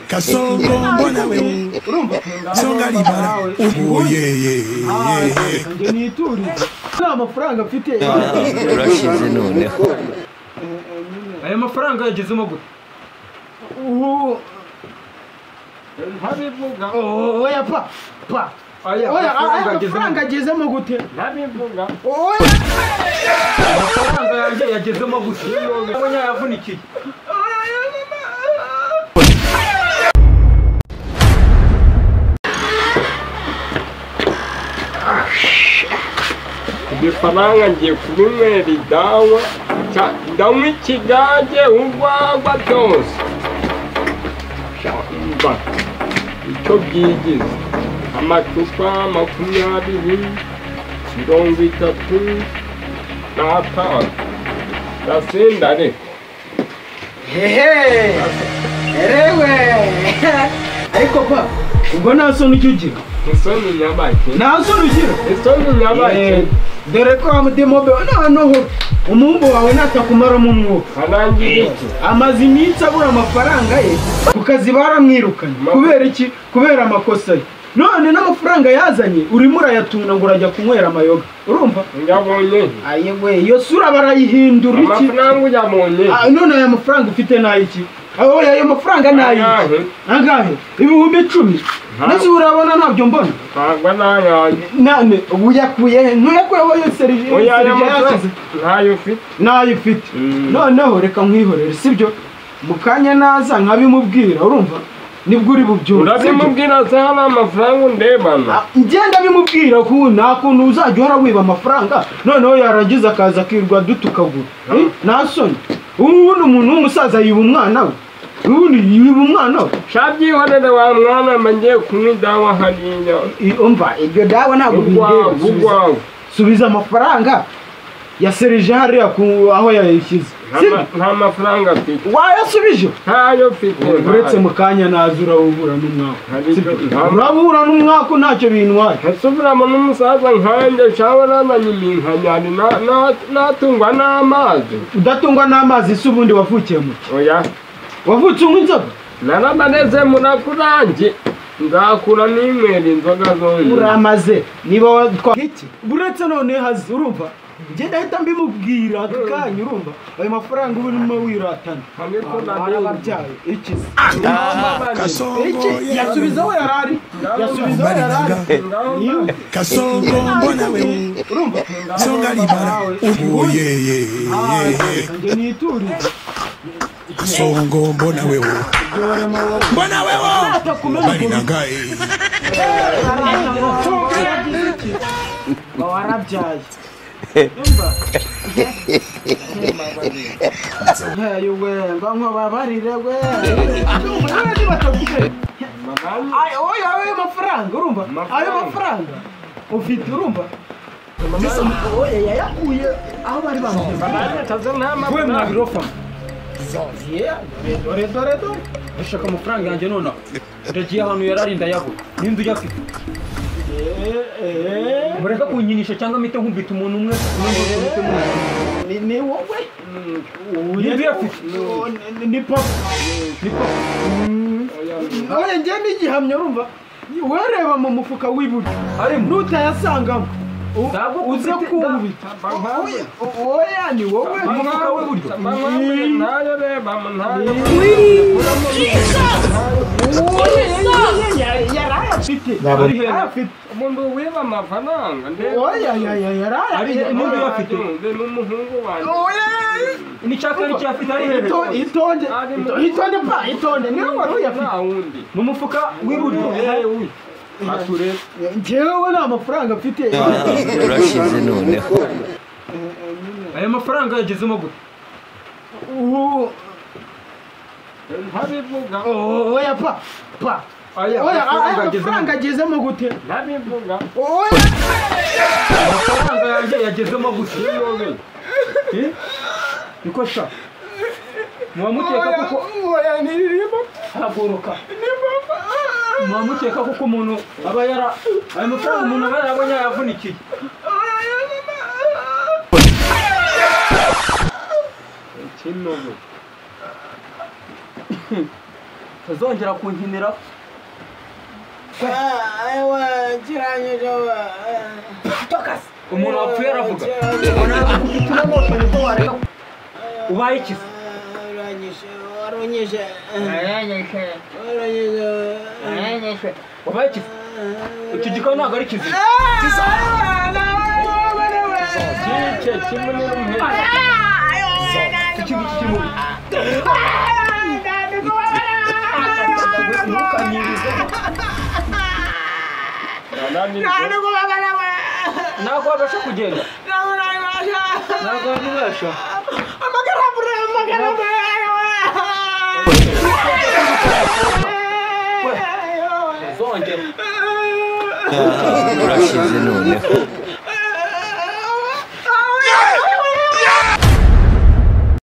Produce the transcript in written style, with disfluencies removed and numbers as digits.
Kasongo mbona wewe songa libara oye nje nituri nta mafaranga mfite urashize noneho aya mafaranga yagezemo gute ntabivuga oya pa aya mafaranga yagezemo gute ntabivuga amafaranga yanjye yagezemo gute abanya yavunikiye ifaranga ngiye kubinywera idawa ndanywa ikigage urwagwa byose mba icyo byigize amacupa 20 35 ndasinda ariko erewe ariko pa ubwo nta soni icyo ugira isoni nyabake nta soni ugira isoni nyabake dore ko amudemobe noneho umumbu wawe natakumaramo umwuka arangira iki amaze iminsi abura amafaranga ye ku kazi baramwirukanye kubera iki kubera amakosa ye none n'amafaranga yazanye urimo urayatunda ngo urajya kunywera amayoga urumva ngabonye ayewe iyo sura barayihindura iki amafaranga uyabonye none aya mafaranga ufite n'ayiki ayo mafaranga n'ayiki angahe 10,000 nese urabona ntabyo mbona ntabwo nayanjye nane ubu yakuye ntuyakuyeho yo serije yasize ntayo ufite noneho reka nkwihorere sibyo mukanya naza nkabimubwira urumva nibwo uri bubyumve urabimubwira sana amafaranga ndebana ngenda bimubwira ko nta kuntu uzajya uhora wiba amafaranga noneho yarangiza akaza akirwa dutukagura nta soni ubundi umuntu w'umusaza yiba umwana we ubundi yiba umwana we shabyihorere wa mwana mangiye kunywa idawa hariya umva ibyo dawa ntabwo bindeba subiza amafaranga yaserije hariya aho yayishyize nta mafaranga afite wayasubije ntayo mfite uretse mu kanya naza urabura n'umwaka urabura n'umwaka ntacyo bintwaye nsubiramo n'umusaza nkanjye cyangwa nazanye iminkanyari natungwa n'amazi udatungwa n'amazi se ubundi wavukiye muke oya wavutse unywa inzoga naramaneze munakurange nzakura n'inywera inzoga zose uramaze niba iki uretse none hazi urumva njye ndahita mbimubwira akanya urumva ayo mafaranga uba urimo wiratana arababyaye iki yasubizaho yarari Kasongo mbona wewe urumva songa libara oye nje nituri Kasongo mbona wewe bari nangaye warabyaye yewe ngo babarire we ayo mafaranga urumva ayo mafaranga ufite urumva yayakuye aho bari bamuwe mwabirofa dore ushaka amafaranga yanjye nonaha ndagiye ahantu yararinda yaho ninde uyafite mureka kunyinisha cyangwa mpite nkubita umuntu umwe ni wowe ninde uyafite ni papa oya njye n'igihamya urumva wereba mu mufuka w'iburyo nutayasangamo uze kumvita oya ni wowe umufuka w'iburyo ntayo reba ntayo yarayafite umuntu wiba amafaranga oya yarayafite n'umuhungu wanjye nishaka n'icyo afite ari itonde niyo wari uyafite mu mufuka w'iburyo njyewe nta mafaranga mfite urashize noneho aya mafaranga yagezemo gute ntabivuga oya pa aya mafaranga yagezemo gute ntabivuga amafaranga yanjye yagezemo gute niko sha mwamukeka kuko hagoroka mwamukeka kuko umuntu aba yara aya mafaranga umuntu aba yarabonye yavunikiye kinogo tuzongera kunkiniraho umuntu wapfuye aravuga ubaye iki ubaye iki iki gikoni ntabwo ari kizima kice kimwe n'umuhera iki kimwe ntabwo wabasha kugenda ntabwo wabasha urashize noneho